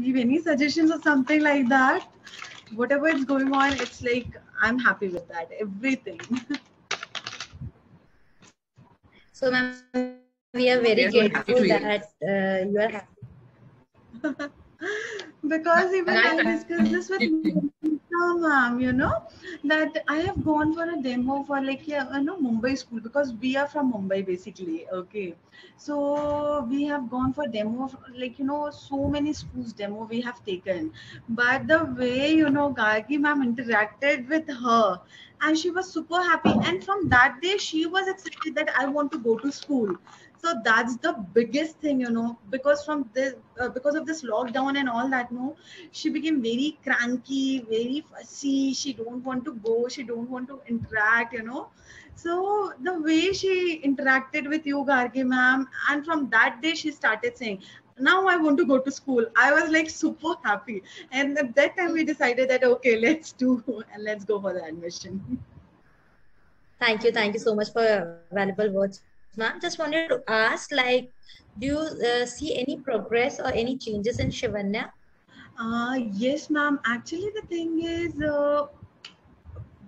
give any suggestions or something like that. Whatever is going on, it's like I'm happy with that. Everything. So, ma'am, we are very grateful We are so that happy to hear. you are happy. Because even And I I discussed this with Monica, ma'am, that I have gone for a demo for like, yeah, Mumbai school, because we are from Mumbai basically. Okay. So we have gone for demo, like, so many schools demo we have taken. But the way, Gargi ma'am interacted with her, and she was super happy. And from that day, she was excited that I want to go to school. So that's the biggest thing, because from this because of this lockdown and all that, no, she became very cranky, very fussy. She don't want to go, she don't want to interact, so the way she interacted with you, Gargi ma'am, and from that day she started saying, now I want to go to school. I was like super happy, and at that time we decided that okay, let's do and let's go for the admission. Thank you so much for your valuable words, ma'am. Just wanted to ask, like, do you see any progress or any changes in Shivanya? Yes, ma'am. Actually, the thing is,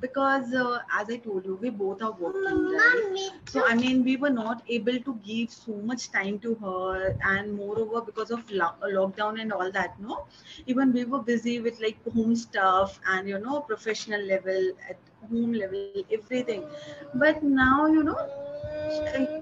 because as I told you, we both are working, right? So I mean, we were not able to give so much time to her, and moreover, because of lockdown and all that, no, even we were busy with like home stuff and professional level, at home level, everything. But now,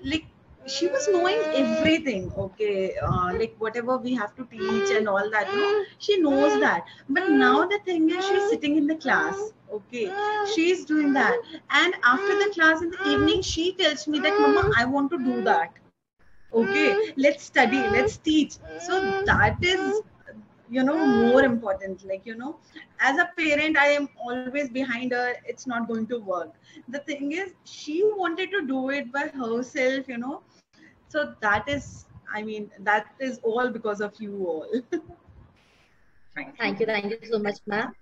like she was knowing everything, okay, like whatever we have to teach and all that, no, she knows that. But now the thing is, she's sitting in the class, okay, she's doing that, and after the class in the evening, she tells me that, mama, I want to do that, okay, let's study, let's teach. So that is, more important, like, as a parent, I am always behind her, it's not going to work. The thing is, she wanted to do it by herself, so that is, I mean, that is all because of you all. Thank you so much, ma'am.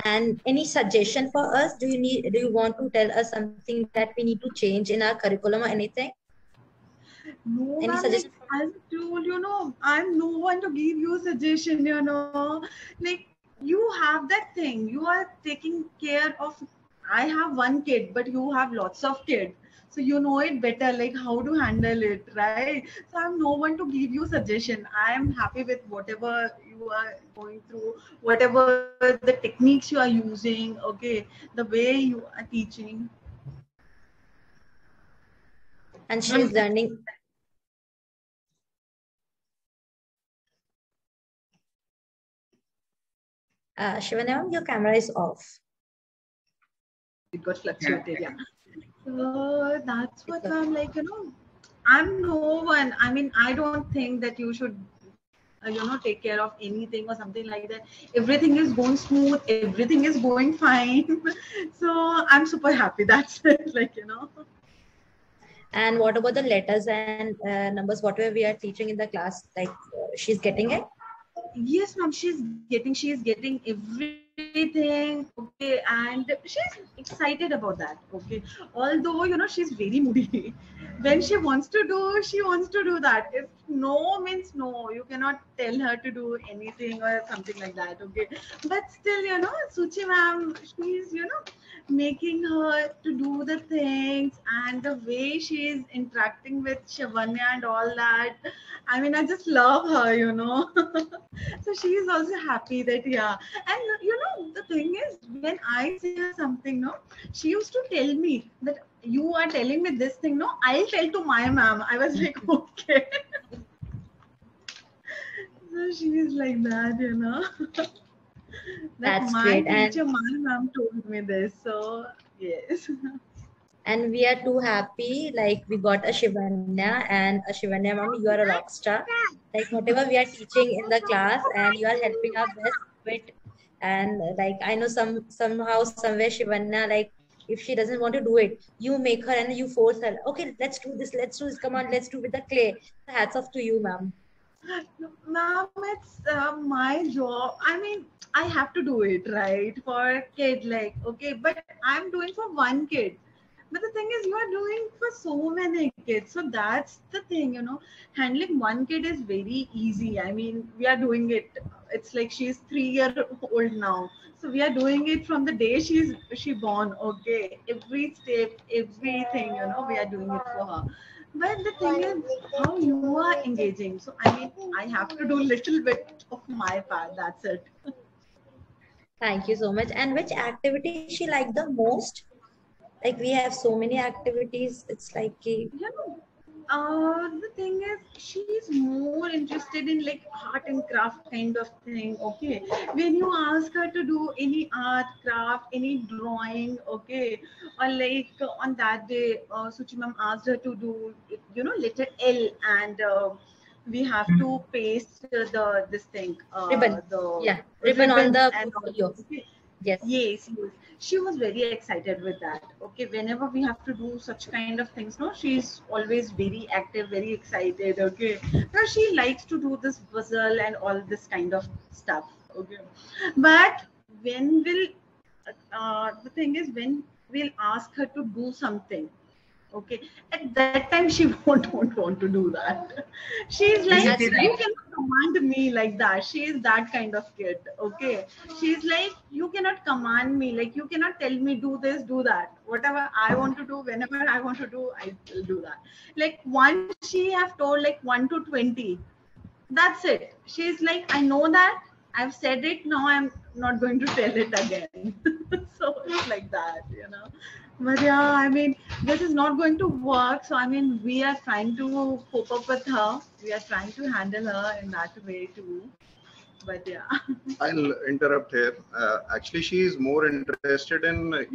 And any suggestion for us? Do you want to tell us something that we need to change in our curriculum or anything? No, Any ma'am, like suggestion from as I told, I'm no one to give you suggestion, like you have that thing. You are taking care of. I have one kid, but you have lots of kids. So you know it better, like how to handle it, right? So I'm no one to give you suggestion. I am happy with whatever you are going through, whatever the techniques you are using, okay, the way you are teaching. and she is learning? Shivanya, ma'am, your camera is off. It got Yeah. fluctuated, yeah. So that's It's what okay. I'm like, I'm no one. I mean, I don't think that you should, take care of anything or something like that. Everything is going smooth, everything is going fine. So I'm super happy. That's it, like, And what about the letters and numbers, whatever we are teaching in the class? Like, she's getting it? Yes, ma'am, she is getting everything, okay, and she's excited about that, okay. Although, she's very moody. When she wants to do, she wants to do that. If no means no, you cannot tell her to do anything or something like that, okay. But still, Suchi ma'am, she's, making her to do the things, and the way she is interacting with Shavanya and all that. I mean, I just love her, So she is also happy that, yeah. And the thing is, when I say her something, no, she used to tell me that you are telling me this thing, no, I'll tell to my ma'am. I was like, okay. So she is like that, that That's my great. teacher, my ma'am told me this. So yes. And we are too happy. Like, we got a Shivanya, and a Shivanya, ma'am, you are a rock star. Like, whatever we are teaching in the class, and you are helping our best with. And like, I know somehow somewhere Shivanya, like, if she doesn't want to do it, you make her and you force her. Okay, let's do this. Come on, let's do with the clay. Hats off to you, ma'am. Ma'am, it's my job. I mean, I have to do it, right? For a kid, like, okay, but I'm doing for one kid. But the thing is, you are doing for so many kids. So that's the thing, you know. Handling one kid is very easy. I mean, we are doing it. It's like she's 3 year old now. So we are doing it from the day she born. Okay, every step, everything, you know, we are doing it for her. But the thing is, how you are engaging. So I mean, I have to do little bit of my part. That's it. Thank you so much. And which activity she liked the most? Like we have so many activities. It's like Yeah. The thing is, she's more interested in like art and craft kind of thing. Okay, when you ask her to do any art, craft, any drawing, okay, or like on that day, Suchi ma'am asked her to do, you know, letter L, and we have to paste the this thing, ribbon. the Yeah, ribbon on ribbons the and all. portfolio. Okay. Yes. Yes, yes. She was very excited with that. Okay, whenever we have to do such kind of things, no, she's always very active, very excited. Okay, because she likes to do this puzzle and all this kind of stuff. Okay, but when will the thing is when we'll ask her to do something, okay, at that time she don't want to do that. She's like, That's you right. cannot command me like that. She is that kind of kid. Okay, she's like, you cannot command me, like you cannot tell me do this, do that. Whatever I want to do, whenever I want to do, I will do that. Like once she have told like 1 to 20, that's it. She's like, I know that, I've said it, now I'm not going to tell it again. So it's like that, you know. But yeah, I mean, this is not going to work. So I mean, we are trying to cope up with her. We are trying to handle her in that way too. But yeah. I'll interrupt here. Actually, she is more interested in,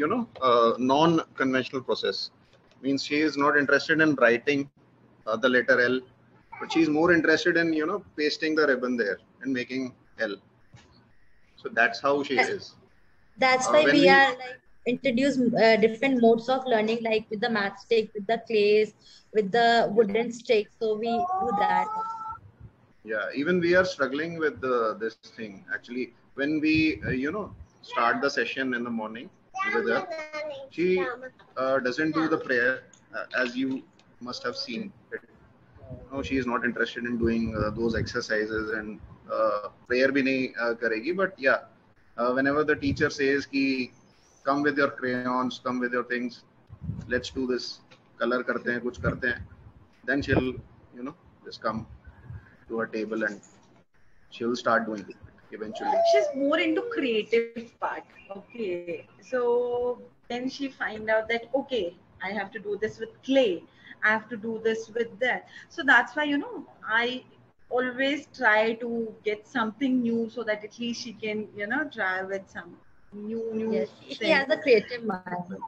non-conventional process. Means she is not interested in writing the letter L, but she is more interested in, pasting the ribbon there and making L. So that's how she is. That's why When we we are like introduce different modes of learning, like with the matchstick, with the clays, with the wooden stick. So we do that. Yeah, even we are struggling with this thing. Actually, when we, start the session in the morning with her, she doesn't do the prayer as you must have seen it. No, she is not interested in doing those exercises, and prayer bhi nahi karegi. But yeah, whenever the teacher says ki come with your crayons, come with your things, let's do this, color karte hain, kuch karte hain, then she'll, just come to her table and she'll start doing it eventually. She's more into creative part. Okay, so then she find out that okay, I have to do this with clay, I have to do this with that. So that's why, you know, I always try to get something new so that at least she can, you know, try with some new Yes, she things. has a creative mind.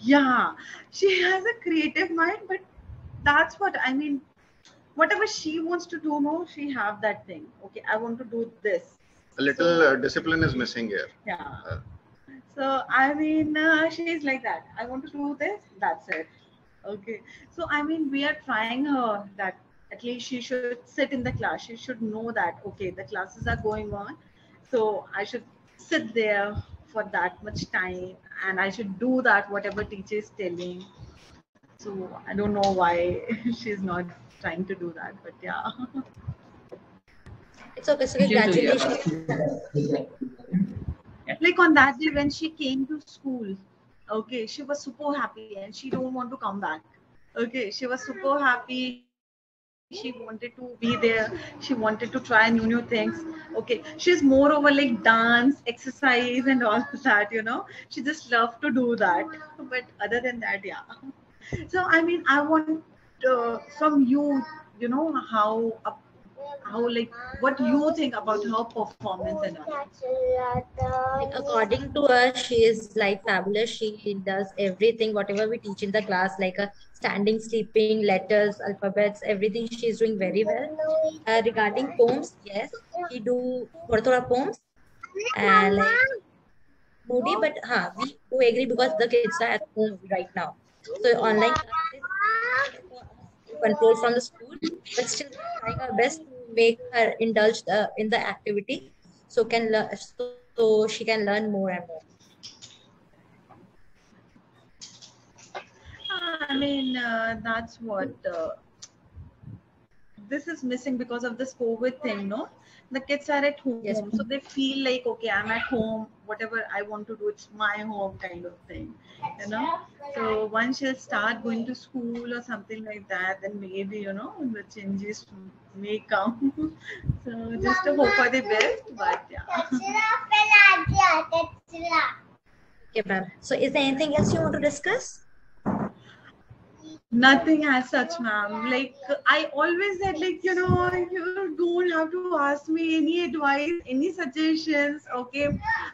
Yeah, she has a creative mind, but that's what I mean. Whatever she wants to do, no, she have that thing. Okay, I want to do this. A little So discipline is missing here. yeah. Uh, So I mean, she's like that. I want to do this. That's it. Okay. So I mean, we are trying her that at least she should sit in the class. She should know that okay, the classes are going on. So I should sit there for that much time, and I should do that whatever teacher is telling. So I don't know why she's not trying to do that, but yeah. It's okay. So congratulations. Like on that day when she came to school, okay, she was super happy and she don't want to come back. Okay, she was super happy, she wanted to be there, she wanted to try new things. Okay, she's more over like dance, exercise and all that, you know. She just love to do that. But other than that, yeah. So I mean, I want from you, you know, how like what you think about her performance and all. Like, according to her, she is like fabulous. She does everything, whatever we teach in the class, like a standing, sleeping, letters, alphabets, everything. She is doing very well. Regarding poems, yes, she do thoda poems and like moody, but we do agree because the kids are at home right now. So online classes to control from the school, but still we are trying our best to make her indulge in the activity so can learn so she can learn more and more. I mean, that's what this is missing because of this COVID thing, no? The kids are at home, Yes, so they feel like, okay, I'm at home, whatever I want to do, it's my home kind of thing, you know? So once she'll start going to school or something like that, then maybe, you know, the changes may come. So just to hope for the best, but yeah. okay, ma'am. So is there anything else you want to discuss? Nothing as such, ma'am. Like I always said, like you know, you don't have to ask me any advice, any suggestions. Okay,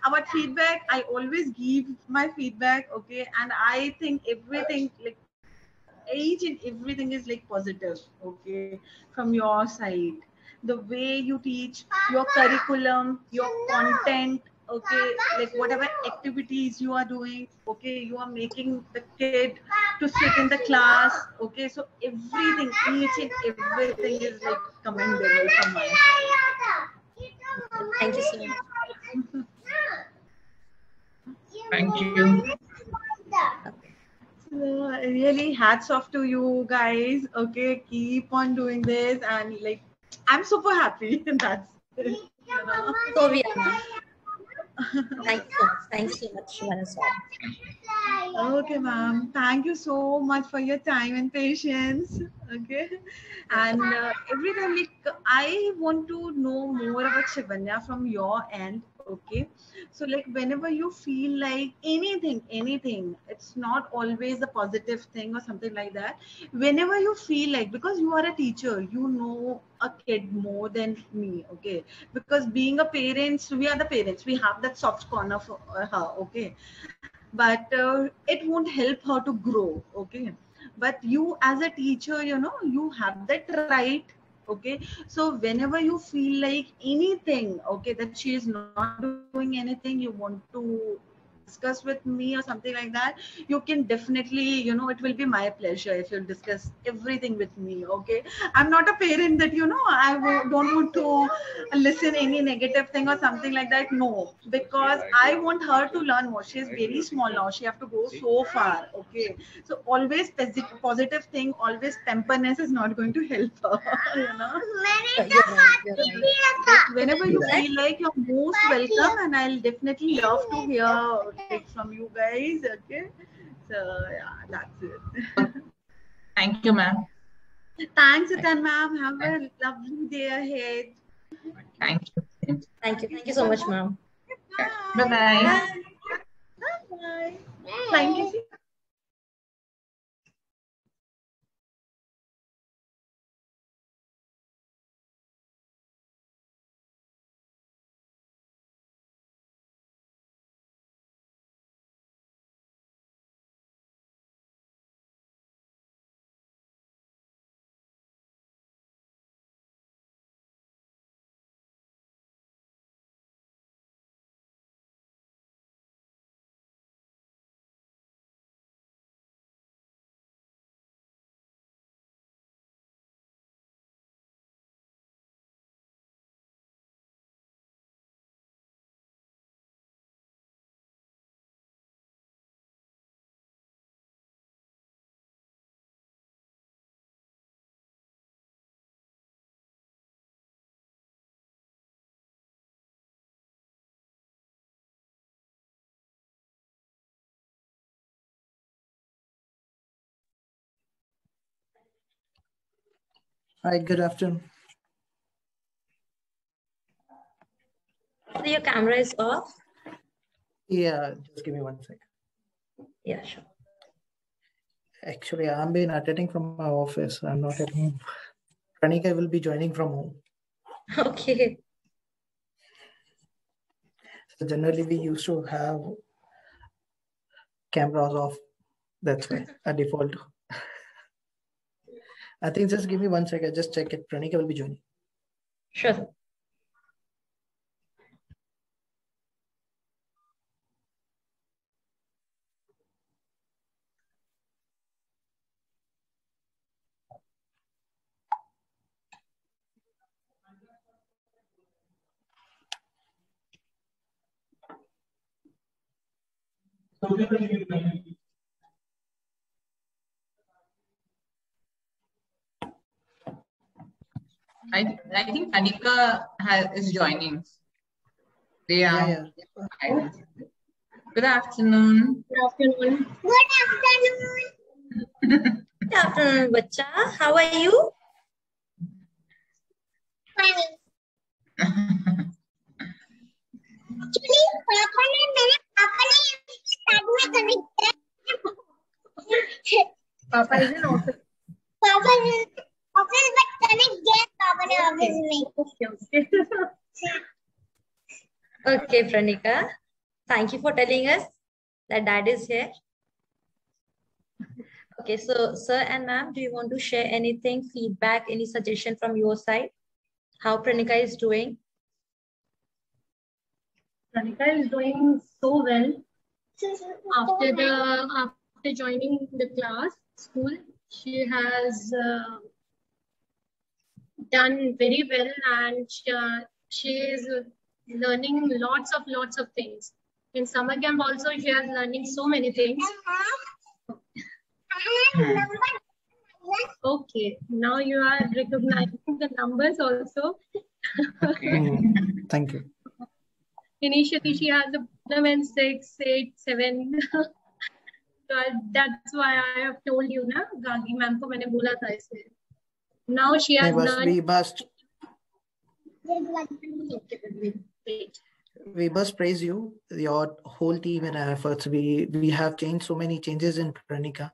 about feedback, I always give my feedback. Okay, and I think everything, like each and everything is like positive. Okay, from your side, the way you teach, your curriculum, your content. Okay, like whatever activities you are doing. Okay, you are making the kid to sit in the class. Okay, so everything, each and everything is like commendable from my side. Thank you so much. Thank you. So really hats off to you guys. Okay, keep on doing this, and like I'm super happy. That's it, you know? So we are, ma'am. Thank you so much. Thanks so much, Vanessa. Okay, ma'am. Thank you so much for your time and patience. Okay. And every time, like, I want to know more about Shivanya from your end. Okay. So, like, whenever you feel like anything, it's not always a positive thing or something like that. Whenever you feel like, because you are a teacher, you know a kid more than me. Okay. Because being a parent, we are the parents, we have that soft corner for her. Okay, but it won't help her to grow. Okay, but you as a teacher, you know, you have that right. Okay, so whenever you feel like anything, okay, that she is not doing anything, you want to discuss with me or something like that, you can definitely, you know, it will be my pleasure if you'll discuss everything with me. Okay, I'm not a parent that, you know, don't want to listen any negative thing or something like that. No, because I want her to learn more. She is very small now, she have to go so far. Okay, so always positive thing, always pamperness is not going to help her. You know, You're right. You're right. like whenever you feel like, you're most welcome, and I'll definitely love to hear like from you guys. Okay, so yeah, that's it. Thank you, ma'am. Thanks, Atan ma'am. Have a lovely day ahead. Thank you. Thank you. Thank you so much, ma'am. Bye-bye. Bye. Bye. Flying kissing. Hi, good afternoon. So your camera is off? Yeah, just give me 1 sec. Yeah, sure. Actually, I'm been attending from my office. I'm not at home. Pranika will be joining from home. Okay. So generally, we used to have cameras off. That's why a default. I think just give me 1 sec. I just check it. Pranika will be joining. Sure. I think Anika is joining. They are. Yeah. Good afternoon. Good afternoon. Good afternoon. Good afternoon, Bacha. How are you? Fine. Actually, पापा ने साथ में connect किया. Papa is in office. Papa is in office but connect get Papa ने office में. Okay, Pranika. Thank you for telling us that Dad is here. Okay, so sir and ma'am, do you want to share anything, feedback, any suggestion from your side? How Pranika is doing? Pranika is doing so well. After joining the school, she has done very well, and she is learning lots of things. In summer camp also, she is learning so many things. Okay, now you are recognizing the numbers also. Thank you. Initially, she has a problem in 6, 8, 7. So that's why I have told you, na, Gagi ma'am ko maine bola tha isse. Now she has learned. We must praise you, your whole team and efforts. We have changed so many changes in Pranika,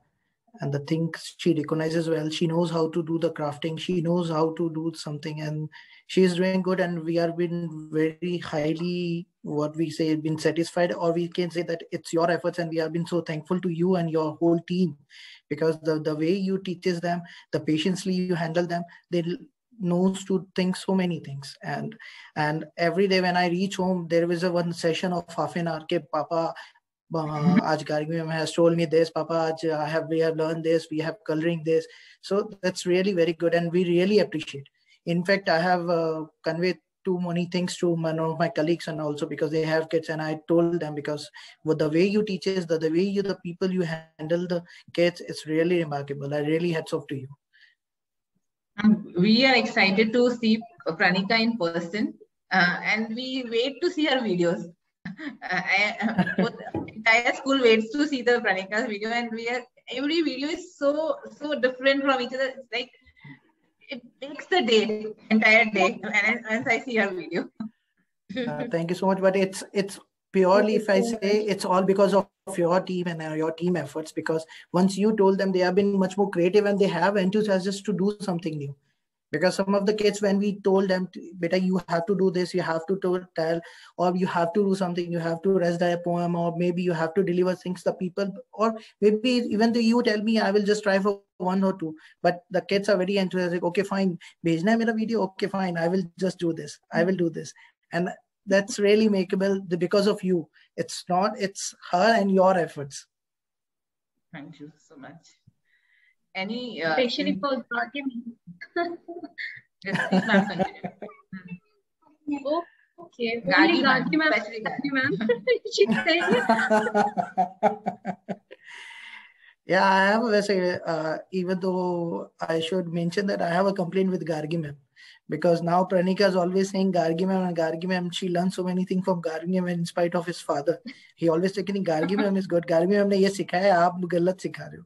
and the things she recognizes well. She knows how to do the crafting. She knows how to do something, and she is doing good. And we are been very highly, what we say, been satisfied, or we can say that it's your efforts, and we have been so thankful to you and your whole team, because the way you teaches them, the patiently you handle them, they knows to think so many things. And every day when I reach home, there was one session of half an hour ke Papa Aaj Gargi ma'am has told me this, Papa we have learned this, we have coloring this. So that's really very good, and we really appreciate. In fact, I have conveyed too many things to one of my colleagues, and also because they have kids, and I told them, because with the way you teach is the way the people you handle the kids, it's really remarkable. I really hats off to you. We are excited to see Pranika in person, and we wait to see her videos. The entire school waits to see the Pranika's video, and every video is so different from each other. It's like it makes the entire day once I see her video. Thank you so much. But it's purely, if I say, it's all because of your team and your team efforts, because once you told them, they have been much more creative and they have enthusiasm to do something new. Because some of the kids, when we told them, beta, you have to do this, you have to tell, or you have to do something, you have to recite a poem, or maybe you have to deliver things to people, or maybe even though you tell me, I will just try for 1 or 2. But the kids are very enthusiastic. Okay, fine. Bhejna hai mera video. Okay, fine. I will just do this. I will do this. And that's really makeable because of you. It's her and your efforts. Thank you so much. Any especially for Gagi. Yes, please, ma'am, continue. Okay, only Gagi ma'am. She said. Yeah, I have even though I should mention that I have a complaint with Gargi ma'am, because now Pranika is always saying Gargi ma'am, and Gargi ma'am, she learns so many things from Gargi ma'am in spite of his father. He always thinking Gargi ma'am is good. Gargi ma'am ने ये सिखाया, आप गलत सिखा रहे हो.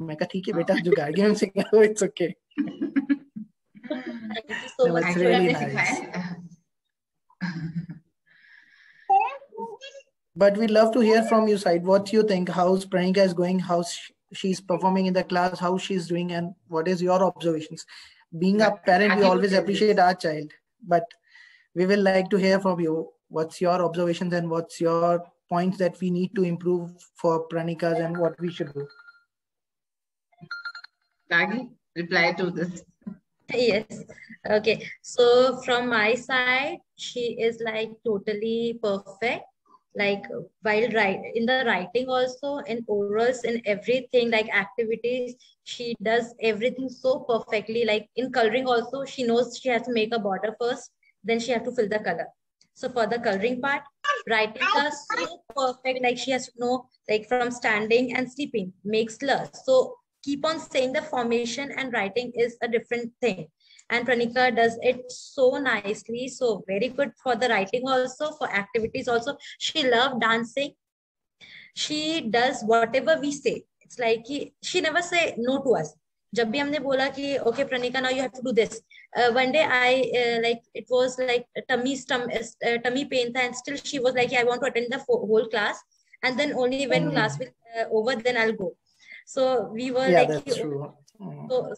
मैं कहा ठीक है बेटा, जो Gargi ma'am सिखाया वो it's okay. Thank you so much. That's really nice. But we'd love to hear from your side. What you think? How's Pranika is going? How she's performing in the class? How she's doing? And what is your observations? Being a parent, we always appreciate our child. But we will like to hear from you. What's your observations and what's your points that we need to improve for Pranika's and what we should do? Gagi, reply to this. Yes. Okay. So from my side, she is like totally perfect. Like while in the writing also, in orals, in everything, like activities, she does everything so perfectly. Like in coloring also, she knows she has to make a border first, then she has to fill the color. So for the coloring part, writing are so perfect. Like she has to know, like from standing and sleeping, make slurs. So keep on saying the formation and writing is a different thing. and Pranika does it so nicely. So very good for the writing also, for activities also. She loved dancing. She does whatever we say. It's like she never say no to us. जब भी हमने बोला कि okay Pranika, now you have to do this. One day I like it was like tummy pain tha, and still she was like, I want to attend the whole class, and then only when class will over, then I'll go. So we were Yeah, like, that's true. So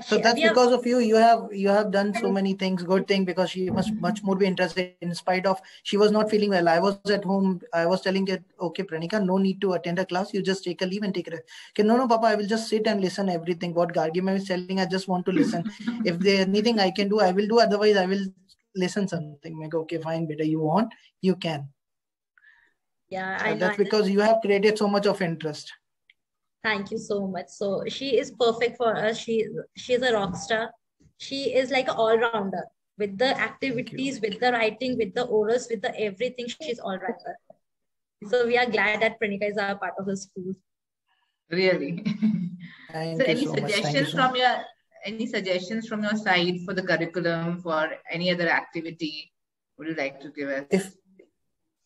So that's because of you. You have done so many things, good thing, because she must much more be interested. In spite of she was not feeling well, I was at home. I was telling her, okay, Pranika, no need to attend a class. You just take a leave and take it. Okay, no, Papa, I will just sit and listen everything. What Gargi ma'am is telling, I just want to listen. If there anything I can do, I will do. Otherwise, I will listen something. Like, okay, fine, beta, you want, you can. Yeah, I know. That's because you have created so much of interest. Thank you so much. So she is perfect for us. She's a rock star. She is like an all-rounder with the activities, with the writing, with the orals, with the everything. She's all-rounder. So we are glad that Pranika is a part of the school. Really. Thank So you any so much. suggestions from your side for the curriculum, for any other activity would you like to give us?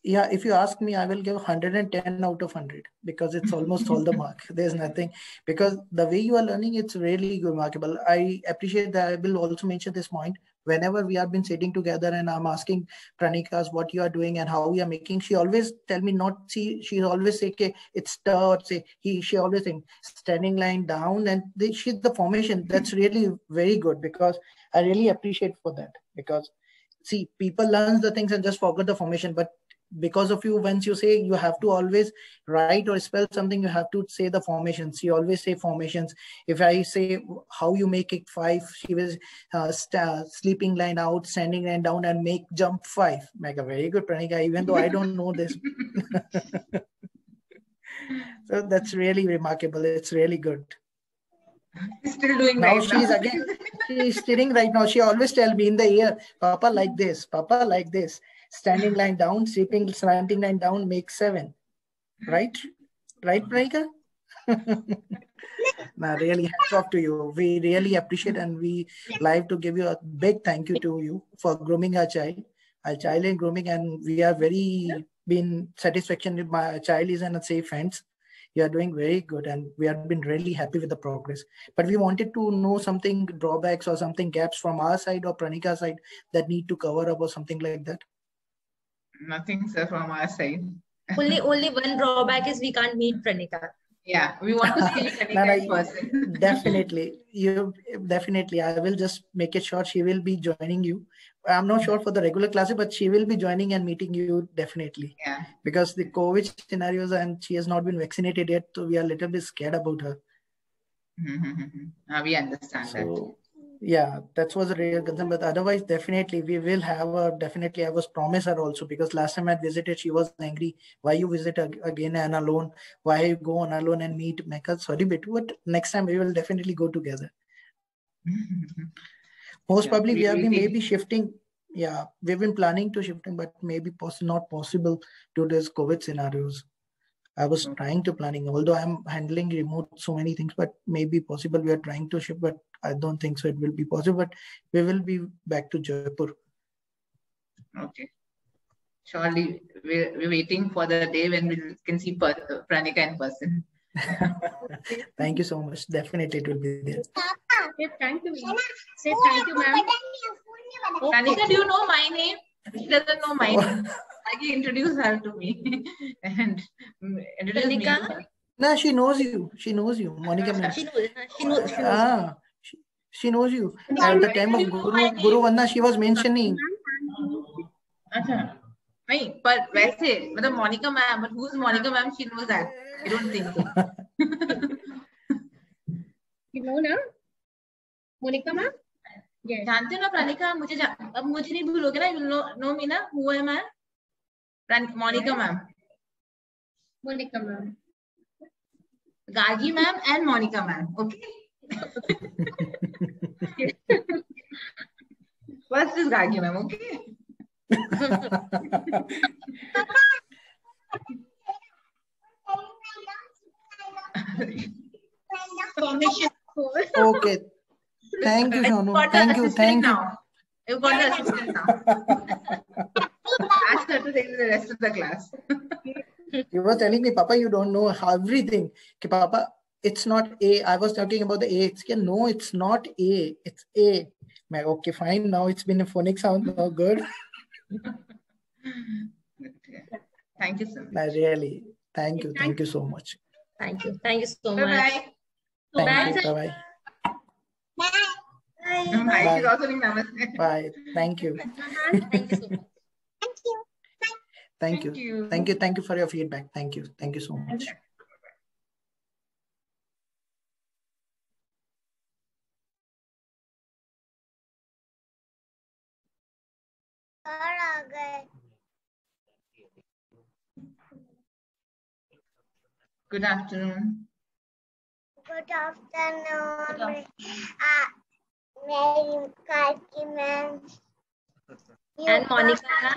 If you ask me, I will give 110 out of 100 because it's almost all the mark. There's nothing, because the way you are learning, it's really remarkable. I appreciate that. I will also mention this point. Whenever we have been sitting together and I'm asking Pranika's what you are doing and how we are making, she always tell me she always say, okay, it's say she always think standing line down, and she's the formation. That's really very good, because I really appreciate for that, because see, people learn the things and just forget the formation, but because of you, once you say you have to always write or spell something, you have to say the formations. You always say formations. If I say how you make it 5, she was sleeping line out, standing line down, and make jump 5. Mega, very good, Pranika, even though I don't know this. So that's really remarkable. It's really good. Still doing now right she's now. Again, she's sitting right now. She always tell me in the ear, Papa like this, Papa like this. Standing line down, slanting line down, make 7. Right, Pranika? Now, really, hats off to you. We really appreciate, and we like to give you a big thank you to you for grooming our child. Our child in grooming, and we are very been satisfaction with my child is in a safe hands. You are doing very good, and we have been really happy with the progress. But we wanted to know something drawbacks or something gaps from our side or Pranika's side that need to cover up or something like that. Nothing, sir, from our side. Only one drawback is we can't meet Pranika. Yeah, we want to see Pranika in person. Definitely. I will just make it sure she will be joining you. I'm not sure for the regular classes, but she will be joining and meeting you definitely. Yeah. Because the COVID scenarios, and she has not been vaccinated yet, so we are a little bit scared about her. We understand that. Yeah, that was a real concern, but otherwise, definitely we will have her. Definitely, I was promised her also, because last time I visited, she was angry. Why you visit again and alone? Why you go on alone and meet? Mecca, sorry, but next time we will definitely go together. Most probably we have been maybe shifting. Yeah, we've been planning to shifting, but maybe not possible due to this COVID scenarios. I was trying to planning, although I'm handling remote so many things, but maybe possible we are trying to shift, but I don't think so it will be possible, but we will be back to Jaipur. Okay. Surely we're waiting for the day when we can see Pranika in person. Thank you so much. Definitely it will be there. Say thank you. Say thank you, ma'am. Pranika, do you know my name? She doesn't know my name. I can introduce her to me and introduce me to her. No, she knows you. She knows you. Monica. She knows you. At the time of Guru Vandana, she was mentioning. Achha. But वैसे मतलब Monica ma'am, but who's Monica ma'am? She knows that. I don't think so. You know ना? Monica ma'am? Yes. जानते हो ना Pranika? अब मुझे नहीं भूलोगे ना? You know me ना? Who am I? Monica ma'am. Monica ma'am. Gargi ma'am and Monica ma'am. Okay. First is Gargi ma'am. Okay. Okay. Thank you, Shonu. Got Thank the you. assistant Thank you. now. You've got the assistant now. Ask her to take the rest of the class. You were telling me, Papa, you don't know everything. Okay, Papa, it's not A. I was talking about the A. It's no, it's not A. It's A. Okay, fine. Now it's been a phonic sound. Oh, good. Thank you so much. Really. Thank you. Thank you so much. Thank you. Thank you so Bye much. bye. Thank you. Bye. Bye-bye. Bye. Bye. She's also doing namaste. Bye. Thank you. Thank you so much. Thank you. Thank you. Thank you for your feedback. Thank you. Thank you so much. Good afternoon. Good afternoon. Mary Karki ma'am. And Monica ma'am.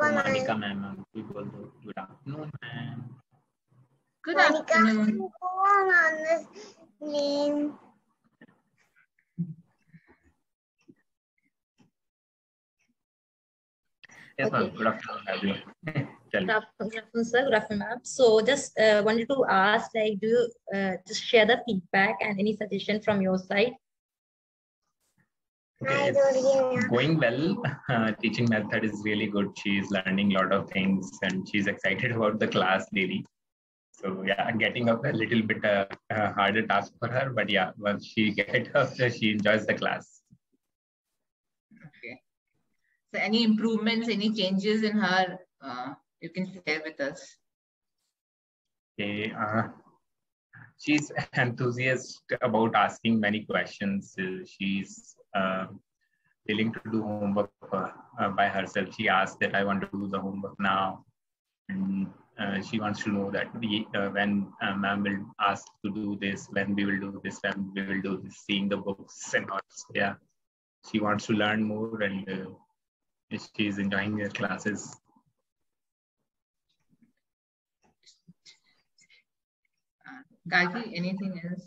Monica ma'am, good afternoon, ma'am. Good afternoon. Go on this name. Yes, Okay. ma'am. Good afternoon, everyone. Good afternoon, sir. Good afternoon, ma'am. So just wanted to ask, like, do you just share the feedback and any suggestion from your side? Okay, it's going well. Teaching method is really good. She's learning a lot of things and she's excited about the class daily. So yeah, getting up a little bit harder task for her, but yeah, once she gets up, she enjoys the class. Okay. So any improvements, any changes in her, you can share with us. Okay, she's enthusiastic about asking many questions. She's willing to do homework by herself. She asked that I want to do the homework now. And she wants to know that when ma'am will ask to do this, when we will do this, when we will do this, seeing the books and all. So, yeah, she wants to learn more and she's enjoying her classes. Gayatri, anything else?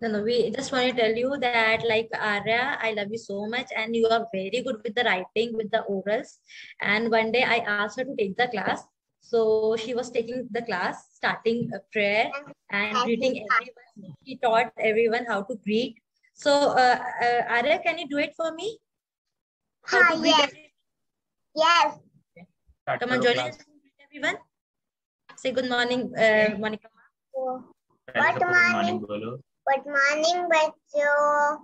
No, we just want to tell you that, like, Arya, I love you so much and you are very good with the writing, with the orals. And one day I asked her to take the class. So she was taking the class, starting a prayer and greeting everyone. She taught everyone how to greet. So, Arya, can you do it for me? How to greet everyone? Yes. Come on, join us, everyone. Say good morning, Monica. Good morning. Good morning, bachcho.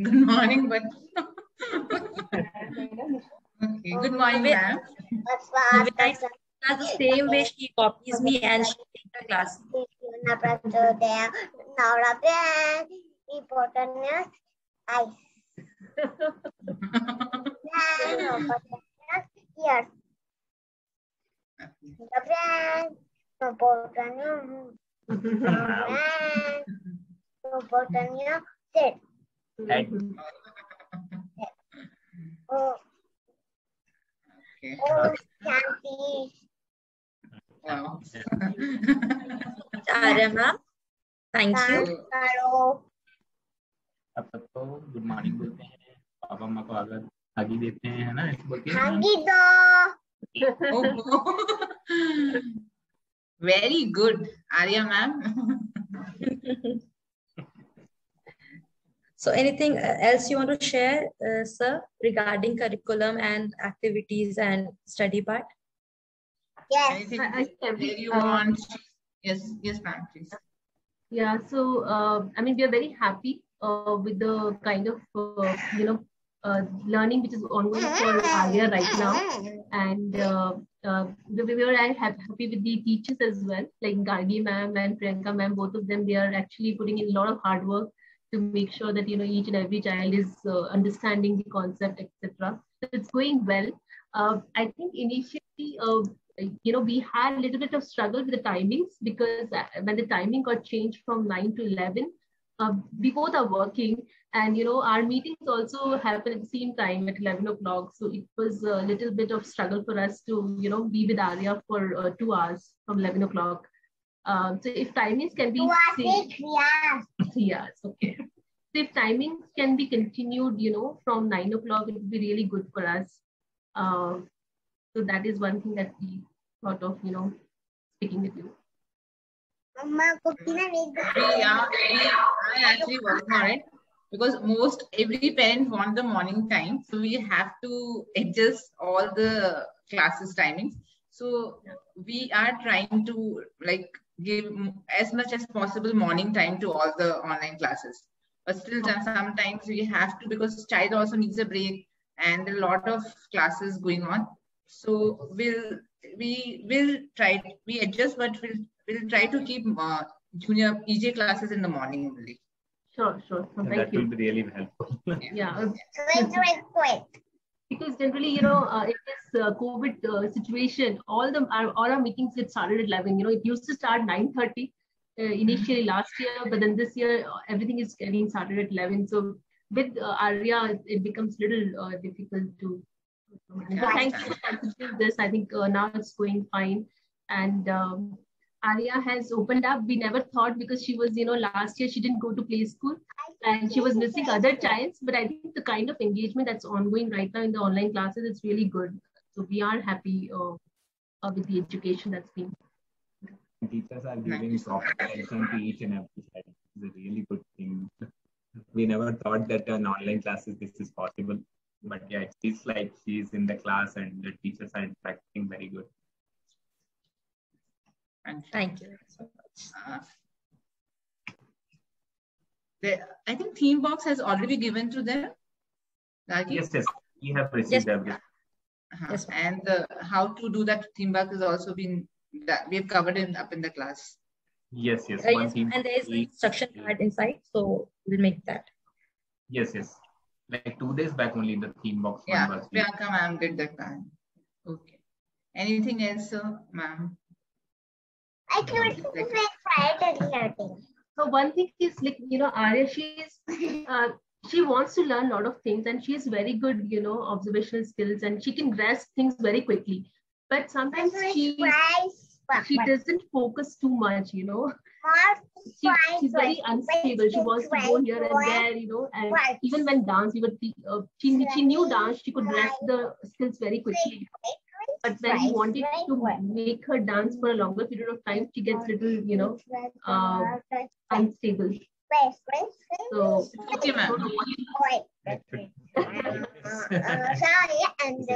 Good morning, bachcho. Okay. Good morning, ma'am. That's the same way she copies me and she takes the class. Important news. Ice. Here. Important news. Important news. Sit. Oh. Okay. Oh, Shanti. Wow. Arya ma'am, thank you. Hello. अब सबको good morning बोलते हैं, पापा माँ को अगर आगे देते हैं, है ना, ऐसे बोलते हैं। Hagi do. Very good, Arya ma'am. So anything else you want to share, sir, regarding curriculum and activities and study part? Yes. Anything that you want? Yes, ma'am, please. Yeah, so I mean, we are very happy with the kind of learning which is ongoing for Arya right now, and we were happy with the teachers as well, like Gargi ma'am and Priyanka ma'am. Both of them, they are actually putting in a lot of hard work to make sure that each and every child is understanding the concept, etc. So it's going well. I think initially, we had a little bit of struggle with the timings, because when the timing got changed from 9 to 11, we both are working, and our meetings also happen at the same time at 11 o'clock. So it was a little bit of struggle for us to be with Arya for 2 hours from 11 o'clock. So if timings can be 2 hours, 6 hours. yes, okay. So if timings can be continued, from 9 o'clock, it would be really good for us. So that is one thing that we thought of, speaking with you. We are actually working on it because every parent wants the morning time. So we have to adjust all the classes timings. So we are trying to give as much as possible morning time to all the online classes. But still sometimes we have to, because child also needs a break and a lot of classes going on. So we will try, we adjust, but we'll try to keep junior EJ classes in the morning only. Sure. So that will be really helpful. Yeah. Because generally, in this COVID situation, all our meetings get started at 11. It used to start 9:30 initially last year, but then this year everything is getting started at 11. So with Arya, it becomes a little difficult to. But thank you for considering this. I think now it's going fine, and Arya has opened up. We never thought, because she was, last year she didn't go to play school and she was missing other childs. But I think the kind of engagement that's ongoing right now in the online classes, it's really good. So we are happy with the education that's being. Teachers are giving proper attention to each and every child. It's a really good thing. We never thought that in online classes this is possible. But yeah, it feels like she's in the class and the teachers are interacting very good. Thank you so much. I think theme box has already given to them. Yes, we have received everything. Yes, and how to do that theme box has also been we have covered it up in the class. Yes. Yes, and there is an instruction card inside, so we'll make that. Yes. Like 2 days back only the theme box. Yeah, Priyanka ma'am did that card. Okay. Anything else, ma'am? I can't try. So one thing is, Arya, she wants to learn a lot of things, and she has very good, observational skills, and she can grasp things very quickly. But sometimes she doesn't focus too much, She's very unstable. She wants to go here and there, and even when dance, she knew dance, she could grasp the skills very quickly. But when we wanted to make her dance for a longer period of time, she gets a little, unstable. So, okay, ma'am. Sorry, and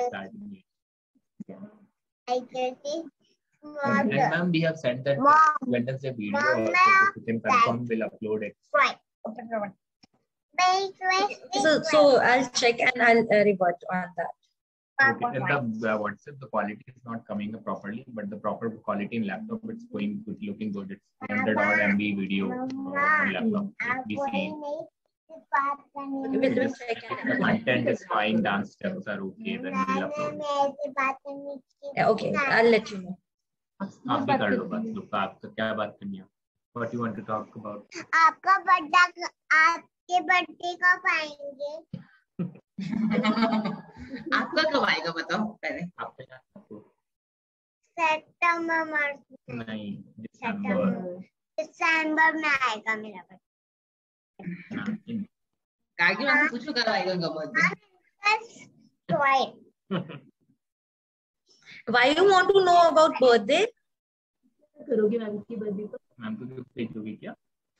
and ma'am, we have sent that Wednesday video also, so you can confirm we'll upload it. Right. So I'll check and I'll revert on that. Okay. And the WhatsApp, the quality is not coming up properly, but the proper quality in laptop, it's going good, looking good. It's 300 odd MB video on laptop. We see We'll check the content is fine, dance steps are okay, then we'll upload. Yeah, okay, I'll let you know. आप भी कर लो बात, लोग आपका क्या बात करनी है? What do you want to talk about? आपका आपके बर्थडे कब आएंगे? आपका कब आएगा बताओ पहले? सितंबर नहीं, दिसंबर में आएगा मेरा बर्थडे। गागी मैम पूछो कब आएगा उनका birthday? Why you want to know about birthday? करोगे मैम की बर्थडे पर? मैम तो गिफ्ट भेजोगे क्या?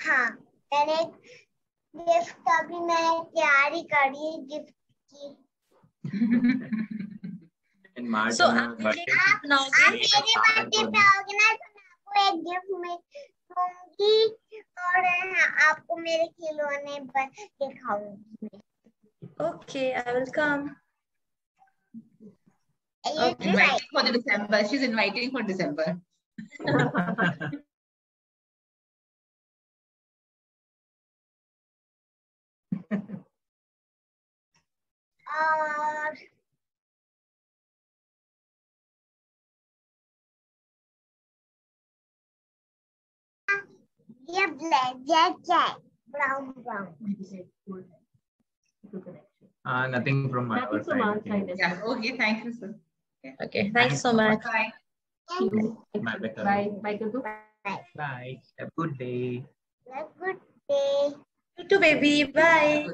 हाँ, मैंने गिफ्ट अभी मैं तैयारी कर रही हूँ गिफ्ट की। So आप मेरे बर्थडे पे आओगे ना तो मैं आपको एक गिफ्ट में दूंगी और आपको मेरे खिलौने दिखाऊंगी। Okay, I will come. Okay. Inviting for the December. She's inviting for December. ये ब्लैक है brown. Nothing from our side. Yeah. Okay. Thank you, sir. Okay. Thanks so much. Bye. Thank you. Bye. Bye. Bye. Have a good day. Have a good day. You too, baby. Bye.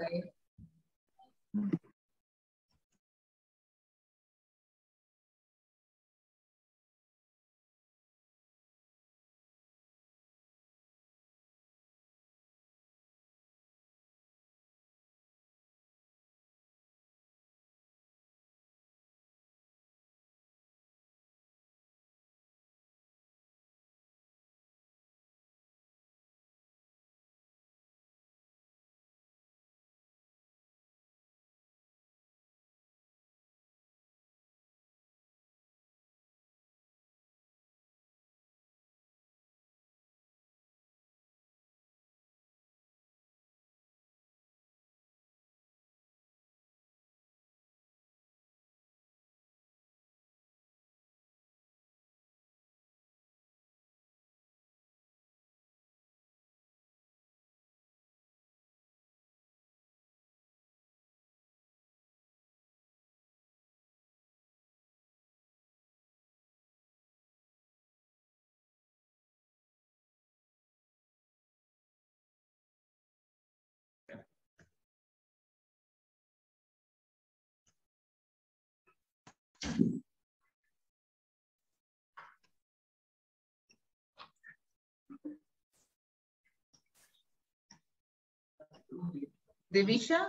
Devisha,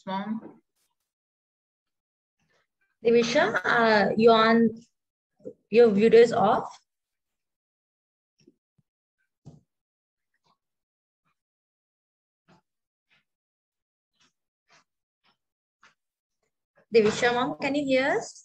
mom. Divisha, your video is off. Divisha, mom, can you hear us?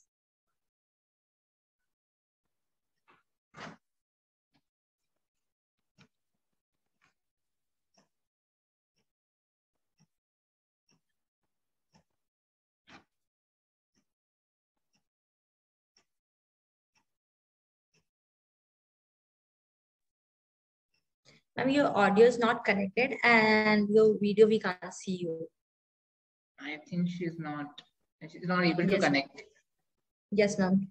Ma'am, your audio is not connected and your video, we can't see you. I think she's not able to connect. Yes, ma'am.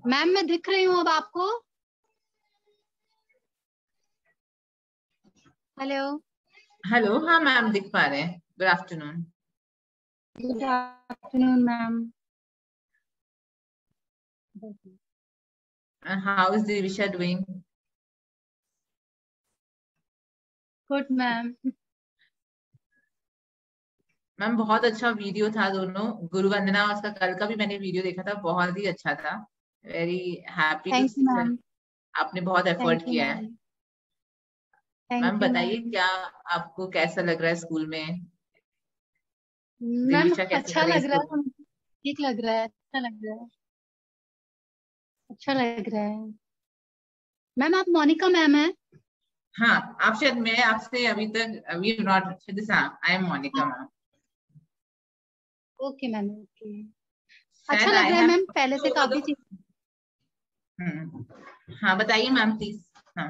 Ma'am मैं दिख रही हूँ अब आपको? Hello hello, हाँ ma'am दिख पा रहे हैं। Good afternoon. Good afternoon ma'am. How is Divisha doing? Good ma'am. Ma'am बहुत अच्छा वीडियो था दोनों, गुरु वंदना उसका कल का भी मैंने वीडियो देखा था, बहुत ही अच्छा था। Very happy to thank you C ma'am. आपने बहुत एफर्ट किया है। मैम बताइए क्या आपको कैसा लग रहा है स्कूल में? मैम दिविशा कैसे अच्छा कर रही है लग रहा स्कूल? है, ठीक लग रहा है, अच्छा लग रहा है, अच्छा लग रहा है। मैम आप मोनिका मैम है? हाँ, आप शायद, मैं आपसे अभी तक we not, I am Monica ma'am. Okay ma'am, okay. शायद अच्छा लग आई रहा है हैव मैम, पहले से काफी चीज। हाँ बताइए मैम प्लीज। हाँ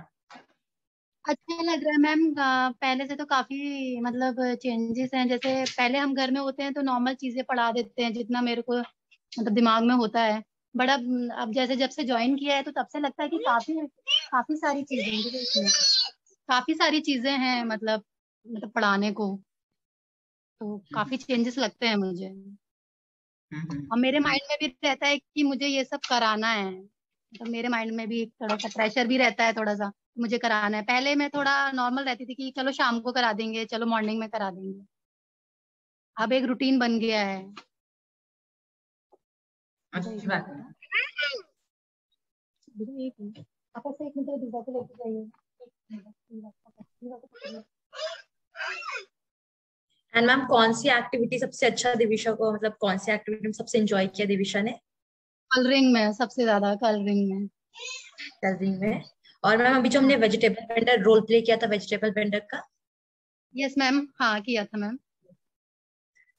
अच्छा लग रहा है मैम, पहले से तो काफी मतलब चेंजेस हैं। जैसे पहले हम घर में होते हैं तो नॉर्मल चीजें पढ़ा देते हैं जितना मेरे को मतलब दिमाग में होता है, बट अब जैसे जब से ज्वाइन किया है तो तब से लगता है कि काफी काफी सारी चीजें हैं इसमें, काफी सारी चीजें हैं मतलब पढ़ाने को, तो काफी चेंजेस लगते हैं मुझे। और मेरे माइंड में भी रहता है कि मुझे ये सब कराना है, तो मेरे माइंड में भी थोड़ा सा प्रेशर भी रहता है, थोड़ा सा मुझे कराना है। पहले मैं थोड़ा नॉर्मल रहती थी कि चलो शाम को करा देंगे, चलो मॉर्निंग में करा देंगे, अब एक रूटीन बन गया है। अच्छी बात है। आप ऐसे एक मिनट दीवा को लेके जाइए। एंड मैम कौन सी एक्टिविटी सबसे अच्छा दिविशा को, मतलब कौन सी एक्टिविटी में सबसे एंजॉय किया दिविशा ने? कलरिंग में सबसे ज्यादा, कलरिंग में। कलरिंग में। और मैम अभी जो हमने वेजिटेबल वेंडर रोल प्ले किया था वेजिटेबल वेंडर का। यस मैम, हाँ किया था मैम।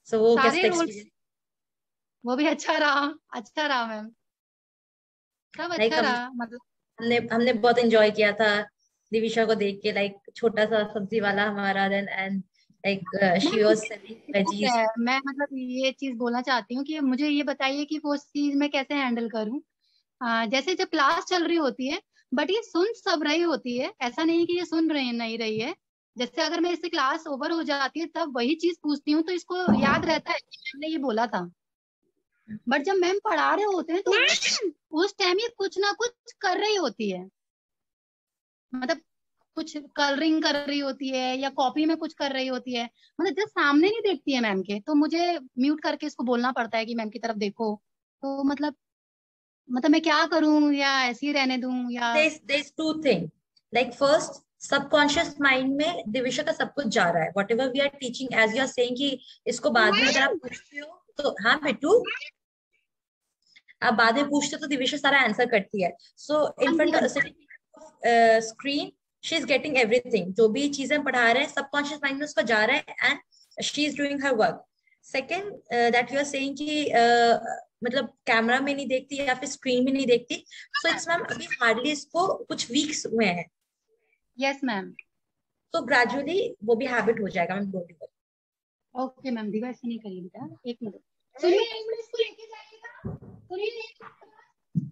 सो वो सारे कैसा रोल एक्सपीरियंस? वो भी अच्छा रहा, अच्छा रहा मैम, सब लाइक अच्छा रहा मतलब। हमने हमने बहुत एंजॉय किया था दिविशा को देख के, लाइक छोटा सा सब्जी वाला हमारा, then and like she was selling veggies. मैं मतलब ये चीज बोलना चाहती हूँ कि मुझे ये बताइए कि वो चीज मैं कैसे हैंडल करूँ। जैसे जब क्लास चल रही होती है, बट ये सुन सब रही होती है, ऐसा नहीं कि ये सुन रही नहीं रही है। जैसे अगर मैं इससे क्लास ओवर हो जाती है तब वही चीज पूछती हूँ तो इसको याद रहता है कि मैम ने ये बोला था, बट जब मैम पढ़ा रहे होते हैं तो उस टाइम ये कुछ ना कुछ कर रही होती है, मतलब कुछ कलरिंग कर रही होती है या कॉपी में कुछ कर रही होती है, मतलब जब सामने नहीं देखती है मैम के तो मुझे म्यूट करके इसको बोलना पड़ता है कि मैम की तरफ देखो। तो मतलब मैं क्या करूं, या ऐसे ही रहने दूं, या there's two thing, like first subconscious mind में दिविशा का सब कुछ जा रहा है, whatever we are teaching, as you are saying कि इसको बाद में अगर आप पूछते हो तो हाँ बेटू आप बाद में पूछते हो तो दिविशा सारा आंसर करती है। So in front screen she is getting everything, जो भी चीजें पढ़ा रहे हैं सबकॉन्शियस माइंड में उसका जा रहा है and she is doing her work. Second that you are saying कि मतलब कैमरा में नहीं देखती या फिर स्क्रीन में नहीं देखती, सो इट्स मैम अभी हार्डली इसको कुछ वीक्स हुए हैं। Yes ma'am. तो ग्रेजुअली वो भी हैबिट हो जाएगा ma'am, don't worry. Okay ma'am, दीवा ऐसे नहीं करिए बेटा, एक मिनट सुनिए, एक मिनट इसको लेके जाइएगा, सुनिए।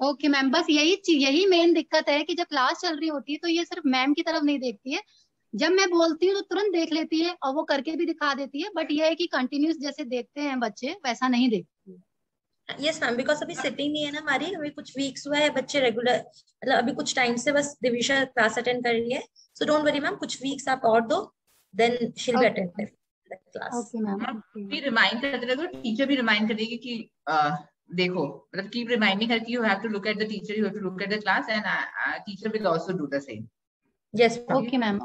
ओके मैम, बस यही मेन दिक्कत है कि जब क्लास चल रही होती है तो ये सिर्फ मैम की तरफ नहीं देखती है, जब मैं बोलती हूँ तो तुरंत देख लेती है और वो करके भी दिखा देती है, बट ये है कि कंटिन्यूस जैसे देखते हैं बच्चे वैसा नहीं देखती है। यस मैम, बिकॉज अभी सिटिंग नहीं है ना हमारी, अभी कुछ वीक्स हुआ है, बच्चे रेगुलर मतलब अभी कुछ टाइम से बस दिविशा क्लास अटेंड कर रही है। सो डोंट वरी मैम, कुछ वीक्स आप और दो, then she will be attending the class. Okay ma'am. भी रिमाइंड करते रहो, टीचर भी रिमाइंड करेगी कि देखो, मतलब कीप रिमाइंडिंग her कि you have to look at the teacher, you have to look at the class, and teacher will also do the same. Yes okay ma'am.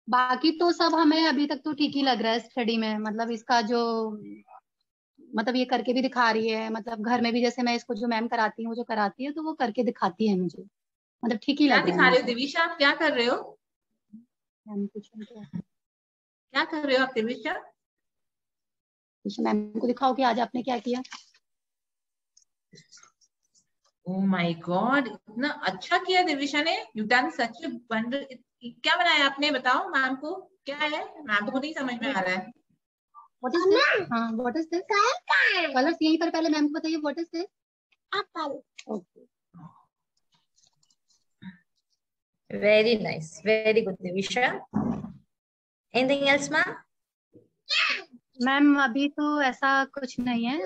बाकी तो सब हमें अभी तक तो ठीक ही लग रहा है स्टडी में, मतलब इसका जो मतलब ये करके भी दिखा रही है, मतलब घर में भी जैसे मैं इसको जो मैम कराती हूँ जो कराती है तो वो करके दिखाती है मुझे, मतलब ठीक ही लग रहा है। क्या दिखा रहे हो दिविशा, आप क्या कर रहे हो? मैम कुछ नहीं, क्या कर रहे हो आप दिविशा? मैम को दिखाओ कि आज आपने क्या किया। ओह माय गॉड, इतना अच्छा किया दिविशा ने, you done such a wonder. क्या बनाया आपने, बताओ मैम को क्या है, मैम को नहीं समझ में आ रहा है। What is this? हाँ, what is this? Colors यहीं पर पहले मैम को बताइए. What is this? Apple. Okay. Very nice. Very good, Divisha. Anything else, ma'am? Ma'am अभी तो ऐसा कुछ नहीं है.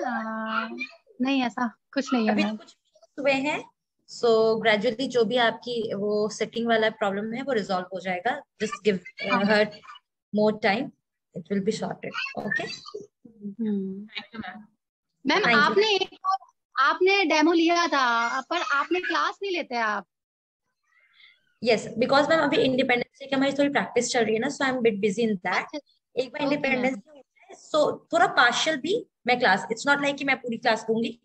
नहीं ऐसा कुछ नहीं है अभी मैम. कुछ हुए हैं. So gradually जो भी आपकी वो setting वाला problem है वो resolve हो जाएगा. Just give her more time. It will be sorted. Okay. Thank you, ma'am. Ma'am आपने डेमो लिया था पर आपने क्लास नहीं लेते आप. Yes, because मैम अभी इंडिपेंडेंस डे की हमारी थोड़ी प्रैक्टिस चल रही है ना, so I'm a bit busy in that. एक बार इंडिपेंडेंस डे हो जाए, so थोड़ा पार्शियल भी मैं क्लास, इट्स नॉट लाइक कि मैं पूरी क्लास लूंगी.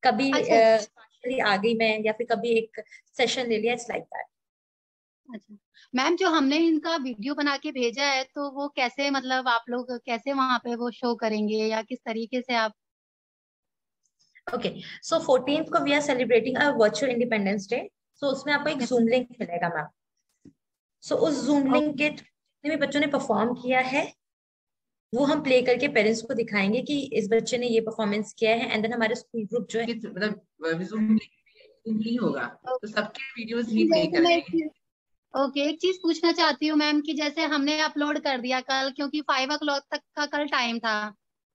कभी पार्शियली आ गई मैं, या फिर कभी एक सेशन ले लिया, इट्स लाइक दैट. अच्छा मैम, जो हमने इनका वीडियो बना के भेजा है तो वो कैसे, मतलब आप लोग कैसे वहां पे वो शो करेंगे या किस तरीके से आप? ओके, सो 14th को we are celebrating a virtual Independence Day. So उसमें आपको एक जूम लिंक मिलेगा मैम. सो उस जूम लिंक के जितने भी बच्चों ने परफॉर्म किया है वो हम प्ले करके पेरेंट्स को दिखाएंगे कि इस बच्चे ने ये परफॉर्मेंस किया है. एंड देन हमारे स्कूल ग्रुप जो है, मतलब जूम नहीं होगा तो सबके वीडियोस ही प्ले करेंगे. ओके, एक चीज पूछना चाहती हूँ मैम कि जैसे हमने अपलोड कर दिया कल, क्योंकि 5 o'clock तक का कल टाइम था,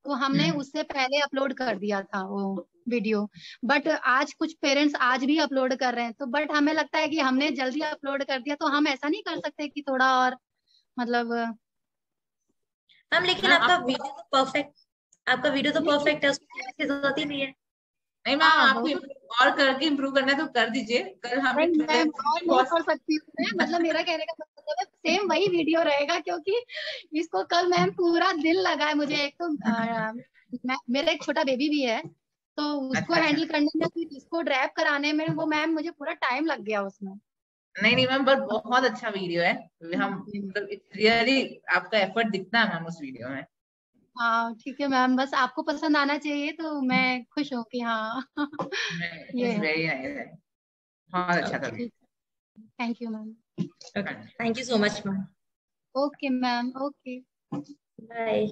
तो हमने उससे पहले अपलोड कर दिया था वो वीडियो. बट आज कुछ पेरेंट्स आज भी अपलोड कर रहे हैं, तो बट हमें लगता है कि हमने जल्दी अपलोड कर दिया, तो हम ऐसा नहीं कर सकते कि थोड़ा और मतलब? मैम लेकिन आपका वीडियो तो परफेक्ट है, उसकी जरूरत ही नहीं है. नहीं मैम, आपको और करके इम्प्रूव करना है तो कर दीजिए. कल हम नहीं कर सकती हूँ मैं, मतलब मेरा कहने का मतलब है सेम वही वीडियो रहेगा, क्योंकि इसको कल मैम पूरा दिन लगा है मुझे. एक तो मेरा एक छोटा बेबी भी है, तो उसको हैंडल करने में, इसको ड्रैप कराने में वो मैम मुझे पूरा टाइम लग गया उसमें. नहीं मैम, पर बहुत अच्छा वीडियो है. हम रियली आपका एफर्ट दिखता है मैम उस वीडियो में. हाँ ठीक है मैम, बस आपको पसंद आना चाहिए तो मैं खुश हूँ कि हाँ ये वेरी नाइस है. बहुत अच्छा था. Thank you ma'am. Thank you so much ma'am. Okay ma'am. Okay, bye.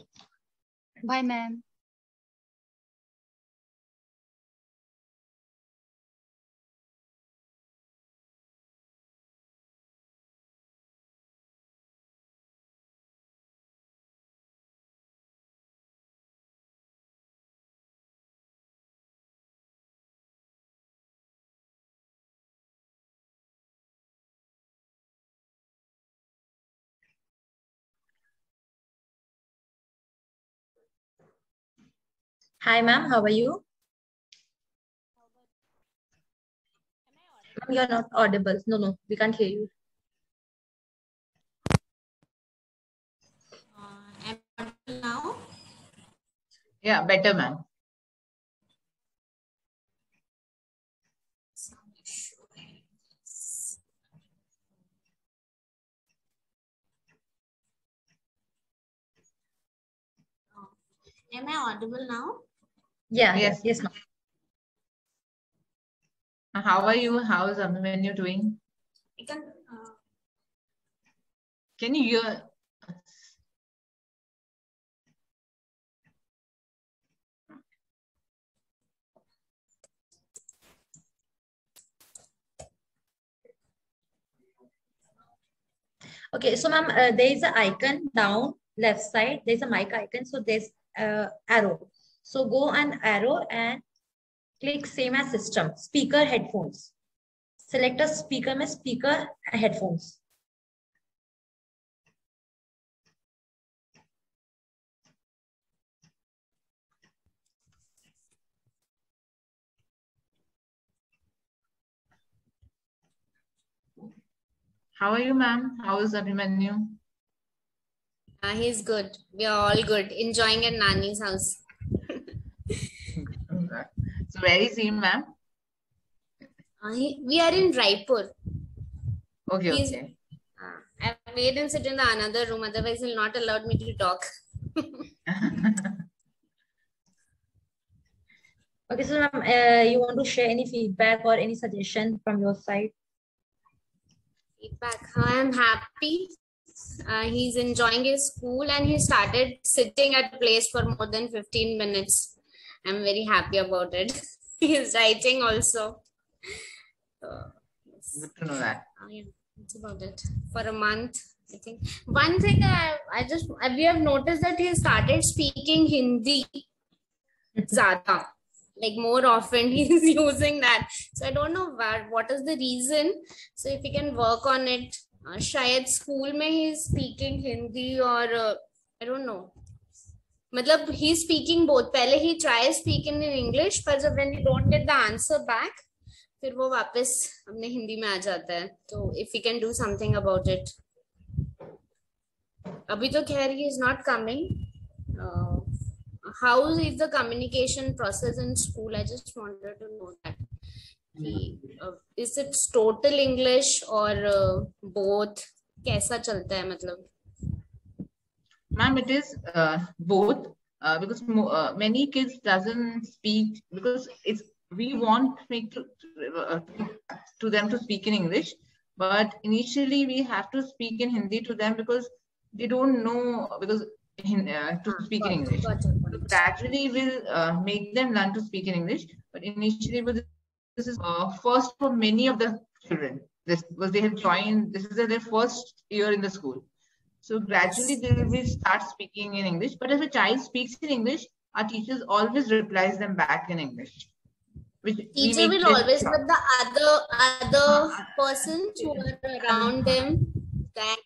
Bye ma'am. Hi ma'am, how are you? Ma'am, you're not audible. No, we can't hear you. Am I audible now? Yeah, better ma'am. Am I audible now? Yes ma'am. How are you? How is Abhimanyu doing? Can you hear? Okay, so ma'am, there is an icon down left side. There's a mic icon. So there's arrow. So go on arrow and click same as system. Speaker headphones. Select a speaker में speaker headphones. How are you, ma'am? How is Abhimanyu? He's good. We are all good. Enjoying at Nani's house. So where is he, ma'am? We are in Raipur. Okay. I made him sit in the another room. Otherwise, he'll not allow me to talk. Okay, so ma'am, you want to share any feedback or any suggestion from your side? Feedback. I'm happy he's enjoying his school and he started sitting at a place for more than 15 minutes. I'm very happy about it. He's writing also. Good to know that. Yeah, that's about it. For a month, I think. One thing we have noticed that he started speaking Hindi. Zyada. Like more often he's using that. So I don't know what is the reason. So if we can work on it. Shayad school mein he's speaking Hindi or I don't know. Matlab he's speaking both. Pehle he tries speaking in English, but when you don't get the answer back, फिर वो वापस अपने हिंदी में आ जाता है. So if we can do something about it. अभी तो खैर he is not coming. How is the communication process in school? I just wanted to know that. Is it total English or both? कैसा चलता है मतलब? Ma'am, it is both because many kids doesn't speak because we want to them to speak in English, but initially we have to speak in Hindi to them because they don't know to speak in English. So gradually we'll make them learn to speak in English, but initially this is first for many of the children. Because they have joined, this is their first year in the school. So gradually they will start speaking in English. But if a child speaks in English, our teachers always replies them back in English. Teacher will always, but the other persons who are around them, that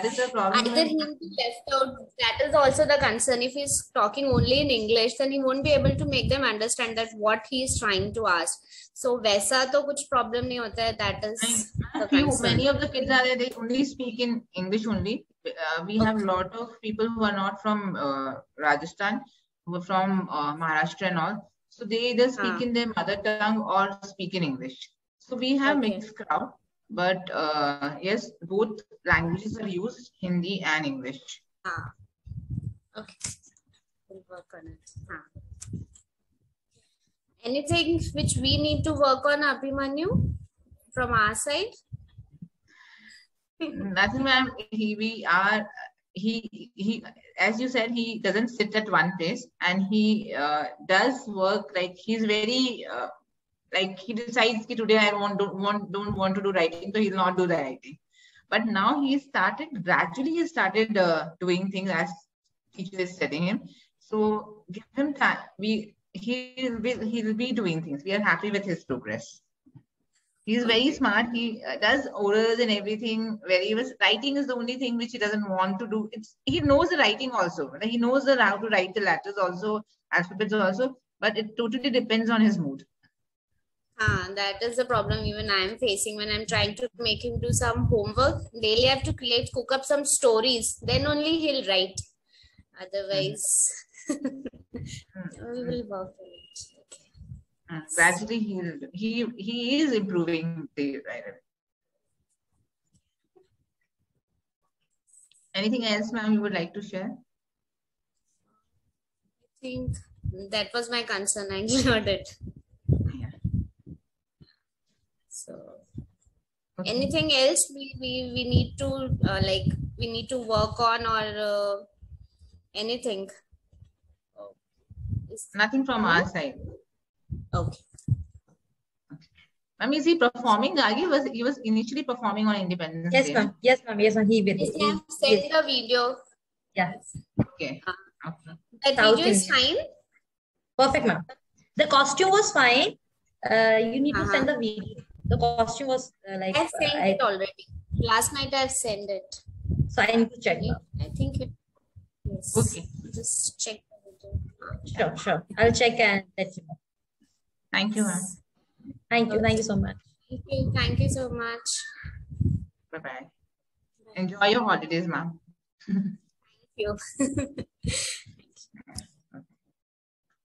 is the problem. Either he will be left out. That is also the concern. If he's talking only in English, then he won't be able to make them understand that what he is trying to ask. So वैसा तो कुछ problem नहीं होता है. That is the concern. Many of the kids are there, they only speak in English only. We have a lot of people who are not from Rajasthan, who are from Maharashtra and all. So they either speak in their mother tongue or speak in English. So we have mixed crowd. But yes, both languages are used, Hindi and English. Okay. We'll work on it. Anything which we need to work on, Abhimanyu, from our side? Nothing, ma'am. He as you said, he doesn't sit at one place, and he does work like he's very like he decides that today I don't want to do writing, so he'll not do the writing. But now he gradually started doing things as teacher is telling him. So give him time. He'll be doing things. We are happy with his progress. He's very smart. He does orals and everything. Writing is the only thing which he doesn't want to do. He knows the writing also. He knows how to write the letters also, alphabets also. But it totally depends on his mood. That is the problem even I am facing when I'm trying to make him do some homework. Daily I have to cook up some stories. Then only he'll write. Otherwise, we will work on it. Okay. Gradually, he is improving day by day. Anything else, ma'am, you would like to share? I think that was my concern. I cleared it. So, anything else we need to we need to work on or anything? Nothing from our side. Okay. Ma'am, is he performing? He was initially performing on Independence Yes, Day. ma'am. Yes, ma'am. Yes, ma'am. He will. Yes, ma'am. Send the video. Yes. Okay. That video is fine. Perfect, ma'am. The costume was fine. You need to send the video. The costume was like. I've sent it already. Last night I've sent it. So I need to check. I think it. Yes. Okay. Just check the video. Sure. I'll check and let you know. Thank you, ma'am. Thank you so much. Thank you so much. Bye-bye. Enjoy your holidays, ma'am. Thank you.